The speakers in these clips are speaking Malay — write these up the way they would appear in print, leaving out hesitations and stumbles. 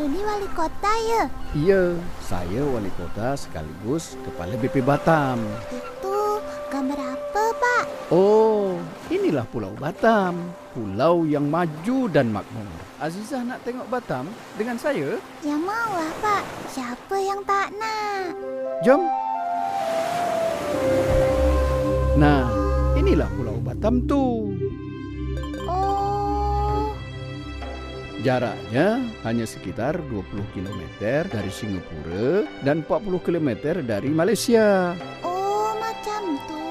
Rudi wali kota ya? Iya, saya wali kota sekaligus kepala BP Batam. Itu gambar apa, Pak? Oh, inilah Pulau Batam. Pulau yang maju dan makmur. Azizah nak tengok Batam dengan saya? Ya maulah, Pak. Siapa yang tak nak? Jom. Nah, inilah Pulau Batam tu. Oh, Jaraknya hanya sekitar 20 km dari Singapura dan 40 km dari Malaysia. oh macam tu.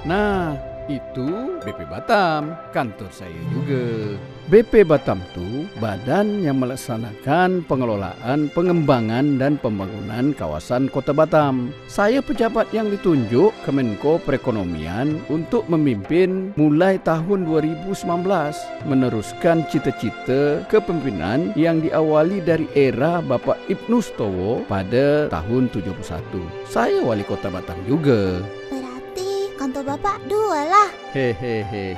Nah, itu BP Batam, kantor saya juga. BP Batam tu badan yang melaksanakan pengelolaan, pengembangan dan pembangunan kawasan Kota Batam. Saya pejabat yang ditunjuk Kemenko Perekonomian untuk memimpin mulai tahun 2019, meneruskan cita-cita kepemimpinan yang diawali dari era Bapak Ibnu Sutowo pada tahun 71. Saya wali Kota Batam juga. Berarti kantor Bapak dua lah. Hehehe.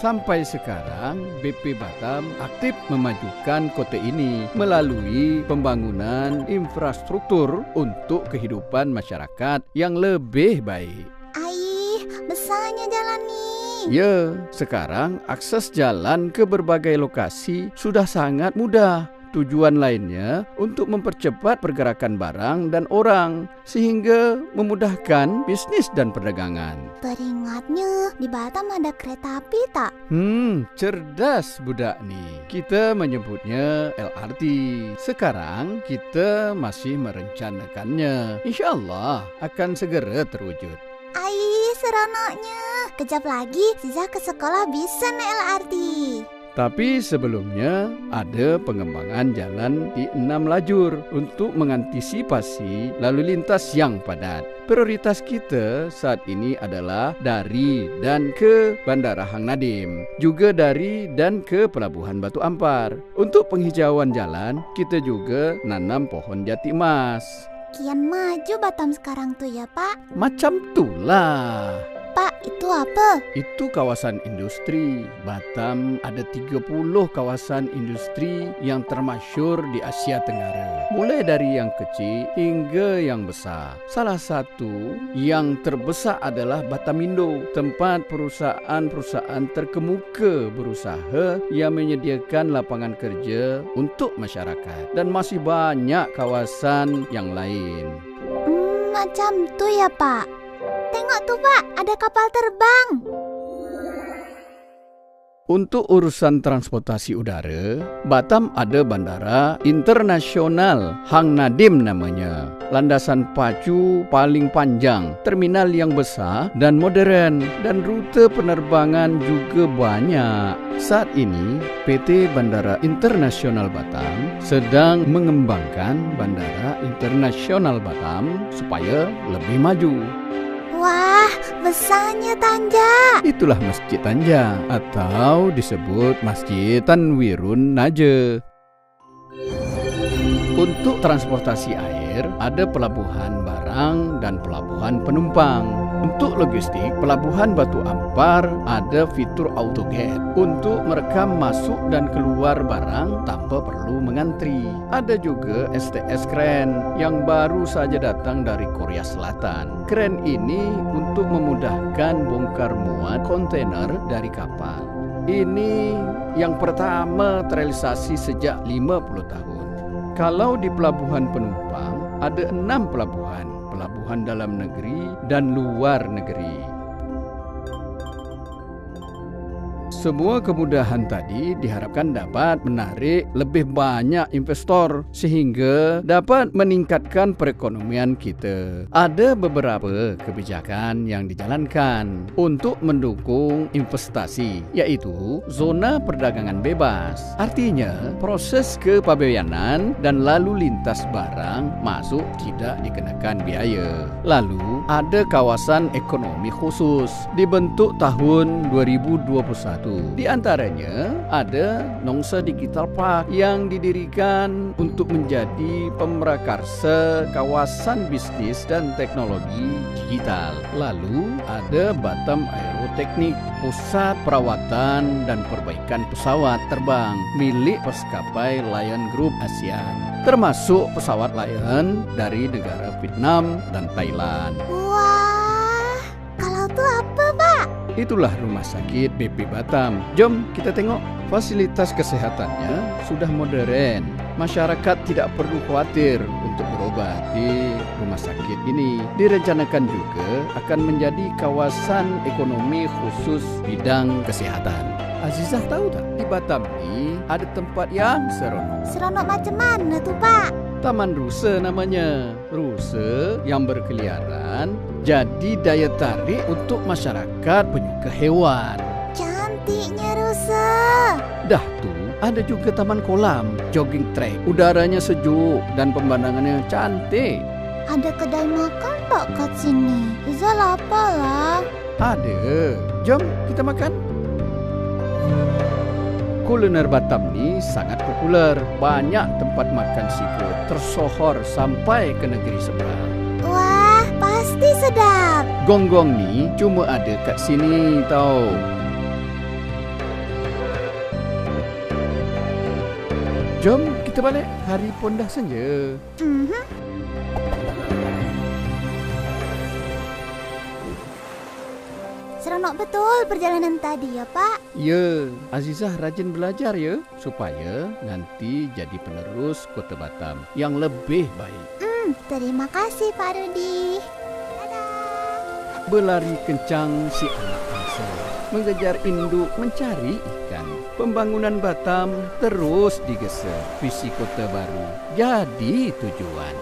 Sampai sekarang BP Batam aktif memajukan kota ini melalui pembangunan infrastruktur untuk kehidupan masyarakat yang lebih baik. Aih, besarnya jalan nih. Ya, sekarang akses jalan ke berbagai lokasi sudah sangat mudah. Tujuan lainnya untuk mempercepat pergerakan barang dan orang sehingga memudahkan bisnis dan perdagangan. Teringatnya di Batam ada kereta api tak? Cerdas budak ni. Kita menyebutnya LRT. Sekarang kita masih merencanakannya. InsyaAllah akan segera terwujud. Aih, seronoknya. Kejap lagi Ziza ke sekolah bisa naik LRT. Tapi sebelumnya ada pengembangan jalan di 6 lajur untuk mengantisipasi lalu lintas yang padat. Prioritas kita saat ini adalah dari dan ke Bandara Hang Nadim, juga dari dan ke Pelabuhan Batu Ampar. Untuk penghijauan jalan, kita juga nanam pohon jati emas. Kian maju Batam sekarang tuh ya, Pak. Macam itulah. Pak, itu apa? Itu kawasan industri. Batam ada 30 kawasan industri yang termasyhur di Asia Tenggara. Mulai dari yang kecil hingga yang besar. Salah satu yang terbesar adalah Batamindo, tempat perusahaan-perusahaan terkemuka berusaha yang menyediakan lapangan kerja untuk masyarakat. Dan masih banyak kawasan yang lain. Macam tu ya, Pak. Tengok tuh, Pak, ada kapal terbang. Untuk urusan transportasi udara, Batam ada Bandara Internasional Hang Nadim namanya. Landasan pacu paling panjang, terminal yang besar dan modern, dan rute penerbangan juga banyak. Saat ini, PT Bandara Internasional Batam sedang mengembangkan Bandara Internasional Batam supaya lebih maju. Wah, besarnya Tanja. Itulah Masjid Tanja atau disebut Masjid Tanwirun Naja. Untuk transportasi air, ada pelabuhan barang dan pelabuhan penumpang. Untuk logistik, Pelabuhan Batu Ampar ada fitur autogate untuk merekam masuk dan keluar barang tanpa perlu mengantri. Ada juga STS Kren yang baru saja datang dari Korea Selatan. Kren ini untuk memudahkan bongkar muat kontainer dari kapal. Ini yang pertama terrealisasi sejak 50 tahun. Kalau di pelabuhan penumpang, ada 6 pelabuhan dalam negeri dan luar negeri. Semua kemudahan tadi diharapkan dapat menarik lebih banyak investor sehingga dapat meningkatkan perekonomian kita. Ada beberapa kebijakan yang dijalankan untuk mendukung investasi, yaitu zona perdagangan bebas. Artinya, proses kepabeanan dan lalu lintas barang masuk tidak dikenakan biaya. Lalu, ada kawasan ekonomi khusus dibentuk tahun 2021 itu. Di antaranya ada Nongsa Digital Park yang didirikan untuk menjadi pemrakarsa kawasan bisnis dan teknologi digital. Lalu ada Batam Aeroteknik, pusat perawatan dan perbaikan pesawat terbang milik maskapai Lion Group ASEAN, termasuk pesawat Lion dari negara Vietnam dan Thailand. Wah, kalau itu apa, Pak? Itulah rumah sakit BP Batam. Jom kita tengok. Fasilitas kesehatannya sudah modern. Masyarakat tidak perlu khawatir untuk berobat di rumah sakit ini. Direncanakan juga akan menjadi kawasan ekonomi khusus bidang kesehatan. Azizah tahu tak, di Batam ini ada tempat yang seronok. Seronok macam mana tuh, Pak? Taman Rusa namanya. Rusa yang berkeliaran jadi daya tarik untuk masyarakat penyuka hewan. Cantiknya rusa. Dah tu, ada juga taman kolam, jogging track. Udaranya sejuk dan pemandangannya cantik. Ada kedai makan tak kat sini? Iza lapar lah. Ada. Jom kita makan. Kuliner Batam ni sangat populer. Banyak tempat makan seafood tersohor sampai ke negeri seberang. Wah, pasti sedap. Gonggong ni cuma ada kat sini tau. Jom kita balik. Hari pun dah senja. Seronok betul perjalanan tadi ya, Pak. Ya, Azizah rajin belajar ya, supaya nanti jadi penerus Kota Batam yang lebih baik. Terima kasih, Pak Rudi. Dadah. Berlari kencang si anak angsa, mengejar induk mencari ikan. Pembangunan Batam terus digesa. Visi kota baru jadi tujuan.